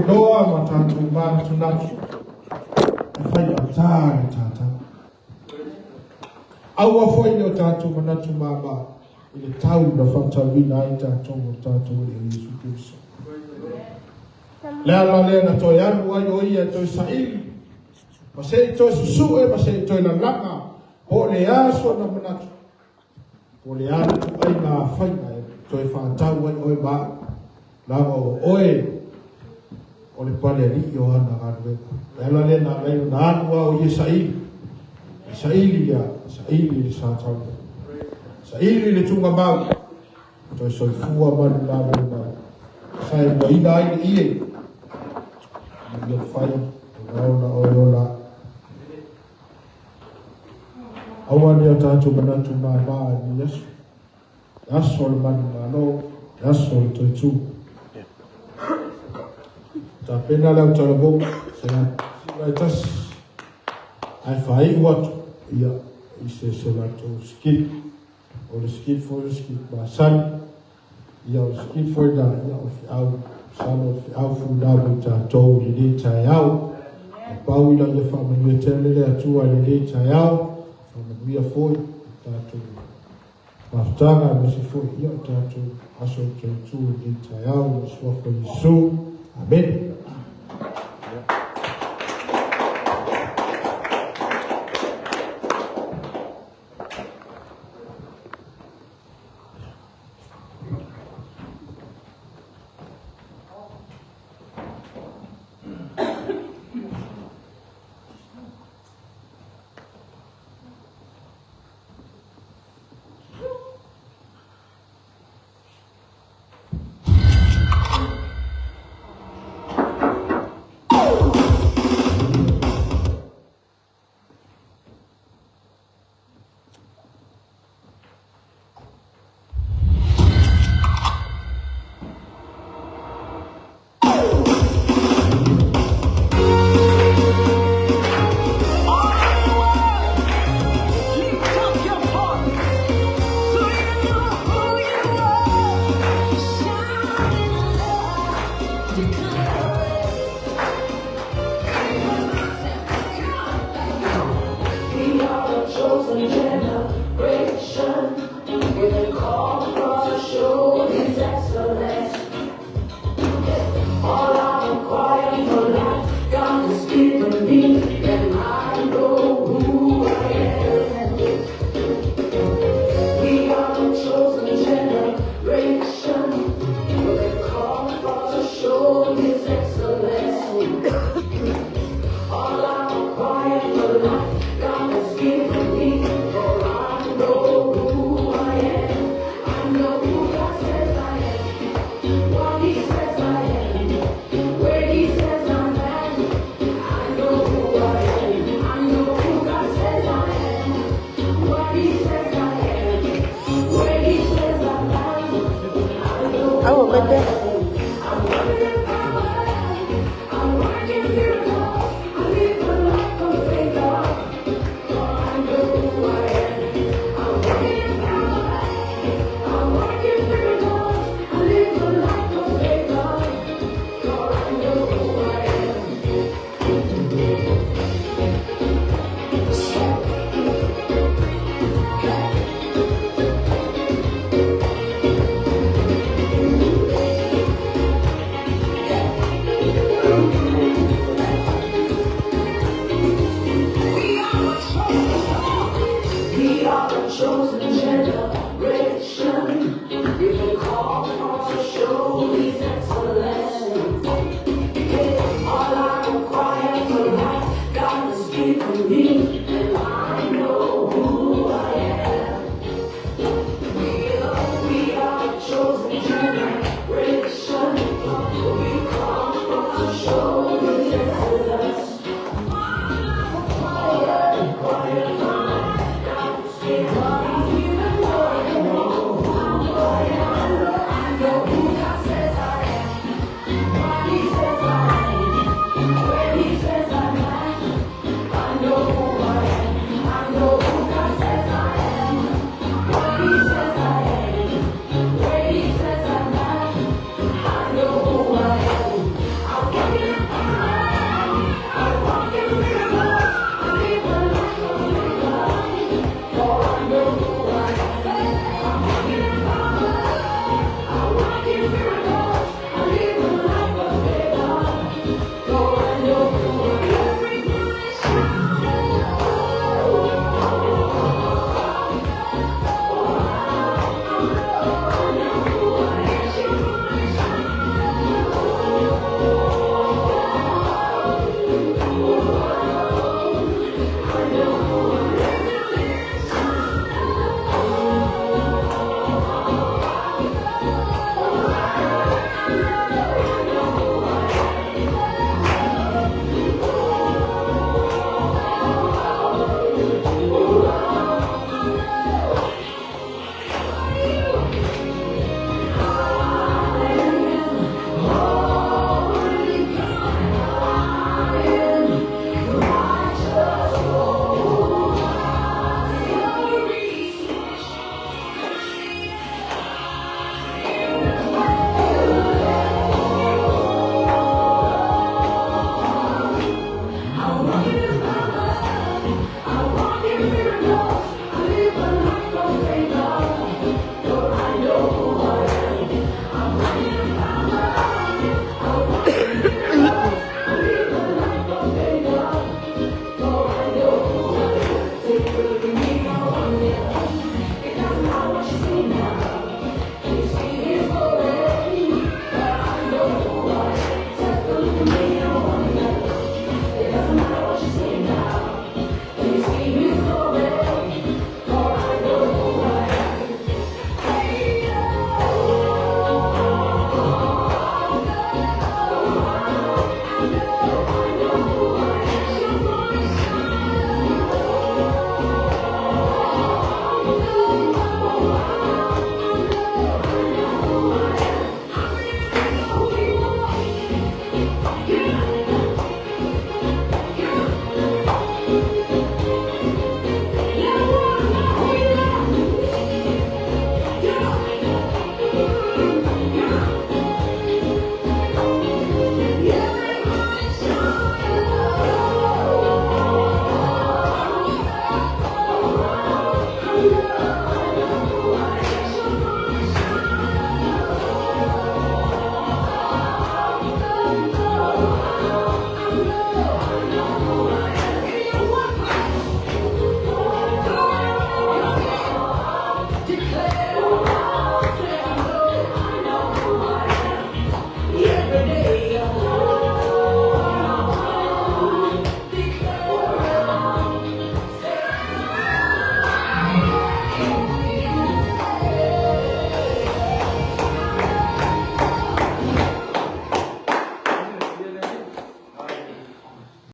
noa ma tātou mana tunatu. E whai a tāre tātou. Aua foi o tātou manatu māma. I le tau na whakatawina ai tātou o tātou e Yesu Kristo. Lea la lea na toi anu ai o ia toi saili. Ma se i toi susue, ma se i toi la langa. O le aso na manatu. O le anu tu ai ngā whaina e toi whātau ai oe mā. Lama o oe. O le pale ali o ana anu e. Lea la lea na leo na anu o ia saili. Saili ia, saili i sātau. Saili le tunga mau. Toi soifua manu la mau. Sai mo ina ai ni ie. Ia whai. Ona oiola. Aua ni o tātou manatu mā ni Yesu. Yaso le manu ngālo. Yaso le toi tū. Tā pena leo tarabo. Se ngā tina i tas. Ai whai watu. Ia. I se lato skip. O le skip for the skip ma sali. Ia o skip for da. Ia o fi au. Salo fi au fu dabu tātou li le tai au. Pau ila ia whamanuia telele atua li le tai au. Whamanuia foi tātou. Maftanga mesi foi ia tātou. Aso tātou li tai au. Suafa Yesu. Amen. We are the chosen generation.